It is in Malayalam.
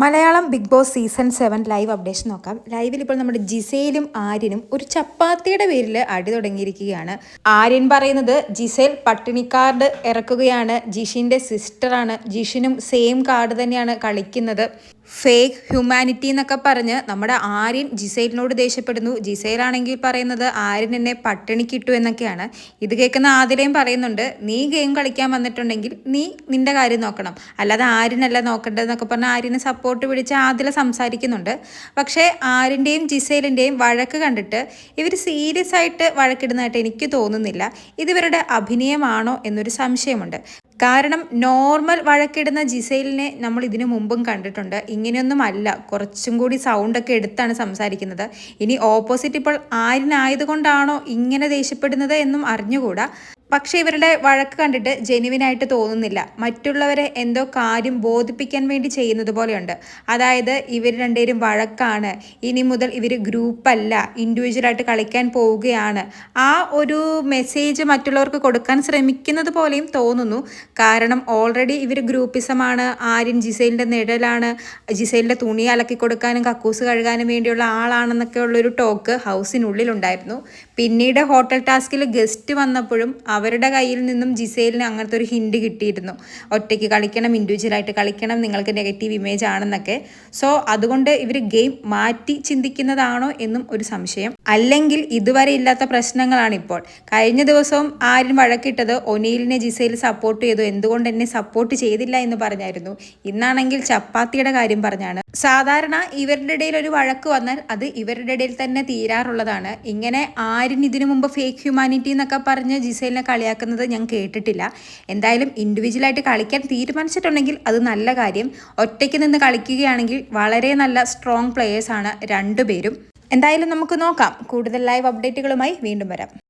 Malayalam Bigg Boss season 7 live updation നോക്കാം. ലൈവിൽ ഇപ്പോൾ നമ്മുടെ ജിസേലും ആര്യനും ഒരു ചപ്പാത്തിയുടെ പേരിൽ അടി തുടങ്ങിയിരിക്കുകയാണ്. ആര്യൻ പറയുന്നത് ജിസേൽ പട്ടിണി കാർഡ് ഇറക്കുകയാണ്, ജിഷിൻ്റെ സിസ്റ്ററാണ്, ജിഷിനും സെയിം കാർഡ് തന്നെയാണ് കളിക്കുന്നത്, ഫേക്ക് ഹ്യൂമാനിറ്റി എന്നൊക്കെ പറഞ്ഞ് നമ്മുടെ ആര്യൻ ജിസേലിനോട് ദേഷ്യപ്പെടുന്നു. ജിസേലാണെങ്കിൽ പറയുന്നത് ആര്യൻ എന്നെ പട്ടിണിക്കിട്ടു എന്നൊക്കെയാണ്. ഇത് കേൾക്കുന്ന ആദിലയും പറയുന്നുണ്ട്, നീ ഗെയിം കളിക്കാൻ വന്നിട്ടുണ്ടെങ്കിൽ നീ നിന്റെ കാര്യം നോക്കണം, അല്ലാതെ ആര്യനല്ല നോക്കേണ്ടതെന്നൊക്കെ പറഞ്ഞ് ആര്യനെ സപ്പോർട്ട് പിടിച്ച് ആദില സംസാരിക്കുന്നുണ്ട്. പക്ഷേ ആര്യൻ്റെയും ജിസേലിൻ്റെയും വഴക്ക് കണ്ടിട്ട് ഇവർ സീരിയസ് ആയിട്ട് വഴക്കിടുന്നതായിട്ട് എനിക്ക് തോന്നുന്നില്ല. ഇതിവരുടെ അഭിനയമാണോ എന്നൊരു സംശയമുണ്ട്. കാരണം നോർമൽ വഴക്കിടുന്ന ജിസേലിനെ നമ്മൾ ഇതിനു മുമ്പും കണ്ടിട്ടുണ്ട്. ഇങ്ങനെയൊന്നും അല്ല, കുറച്ചും കൂടി സൗണ്ടൊക്കെ എടുത്താണ് സംസാരിക്കുന്നത്. ഇനി ഓപ്പോസിറ്റ് ഇപ്പോൾ ആര്യനായതുകൊണ്ടാണോ ഇങ്ങനെ ദേഷ്യപ്പെടുന്നത് എന്നും അറിഞ്ഞുകൂടാ. പക്ഷേ ഇവരുടെ വഴക്ക് കണ്ടിട്ട് ജെനുവിനായിട്ട് തോന്നുന്നില്ല. മറ്റുള്ളവരെ എന്തോ കാര്യം ബോധിപ്പിക്കാൻ വേണ്ടി ചെയ്യുന്നത് പോലെയുണ്ട്. അതായത് ഇവർ രണ്ടുപേരും വഴക്കാണ്, ഇനി മുതൽ ഇവർ ഗ്രൂപ്പല്ല, ഇൻഡിവിജ്വലായിട്ട് കളിക്കാൻ പോവുകയാണ്, ആ ഒരു മെസ്സേജ് മറ്റുള്ളവർക്ക് കൊടുക്കാൻ ശ്രമിക്കുന്നത് പോലെയും തോന്നുന്നു. കാരണം ഓൾറെഡി ഇവർ ഗ്രൂപ്പിസമാണ്, ആര്യൻ ജിസേലിൻ്റെ നിഴലാണ്, ജിസേലിൻ്റെ തുണി അലക്കി കൊടുക്കാനും കക്കൂസ് കഴുകാനും വേണ്ടിയുള്ള ആളാണെന്നൊക്കെ ഉള്ളൊരു ടോക്ക് ഹൗസിനുള്ളിലുണ്ടായിരുന്നു. പിന്നീട് ഹോട്ടൽ ടാസ്കിൽ ഗസ്റ്റ് വന്നപ്പോഴും അവരുടെ കയ്യിൽ നിന്നും ജിസേലിന് അങ്ങനത്തെ ഒരു ഹിൻഡ് കിട്ടിയിരുന്നു, ഒറ്റയ്ക്ക് കളിക്കണം, ഇൻഡിവിജ്വലായിട്ട് കളിക്കണം, നിങ്ങൾക്ക് നെഗറ്റീവ് ഇമേജ് ആണെന്നൊക്കെ. സോ അതുകൊണ്ട് ഇവർ ഗെയിം മാറ്റി ചിന്തിക്കുന്നതാണോ എന്നും ഒരു സംശയം. അല്ലെങ്കിൽ ഇതുവരെ ഇല്ലാത്ത പ്രശ്നങ്ങളാണ് ഇപ്പോൾ. കഴിഞ്ഞ ദിവസവും ആര്യൻ വഴക്കിട്ടത് ഒനീലിനെ ജിസേൽ സപ്പോർട്ട് ചെയ്തു, എന്തുകൊണ്ട് എന്നെ സപ്പോർട്ട് ചെയ്തില്ല എന്ന് പറഞ്ഞായിരുന്നു. ഇന്നാണെങ്കിൽ ചപ്പാത്തിയുടെ കാര്യം പറഞ്ഞാണ്. സാധാരണ ഇവരുടെ ഇടയിൽ ഒരു വഴക്ക് വന്നാൽ അത് ഇവരുടെ ഇടയിൽ തന്നെ തീരാറുള്ളതാണ്. ഇങ്ങനെ ആര്യൻ ഇതിനു മുമ്പ് ഫേക്ക് ഹ്യൂമാനിറ്റി എന്നൊക്കെ പറഞ്ഞ് ജിസേലിനെ കളിയാക്കുന്നത് ഞാൻ കേട്ടിട്ടില്ല. എന്തായാലും ഇൻഡിവിജ്വലായിട്ട് കളിക്കാൻ തീരുമാനിച്ചിട്ടുണ്ടെങ്കിൽ അത് നല്ല കാര്യം. ഒറ്റയ്ക്ക് നിന്ന് കളിക്കുകയാണെങ്കിൽ വളരെ നല്ല സ്ട്രോങ് പ്ലെയേഴ്സാണ് രണ്ടുപേരും. എന്തായാലും നമുക്ക് നോക്കാം. കൂടുതൽ ലൈവ് അപ്ഡേറ്റുകളുമായി വീണ്ടും വരാം.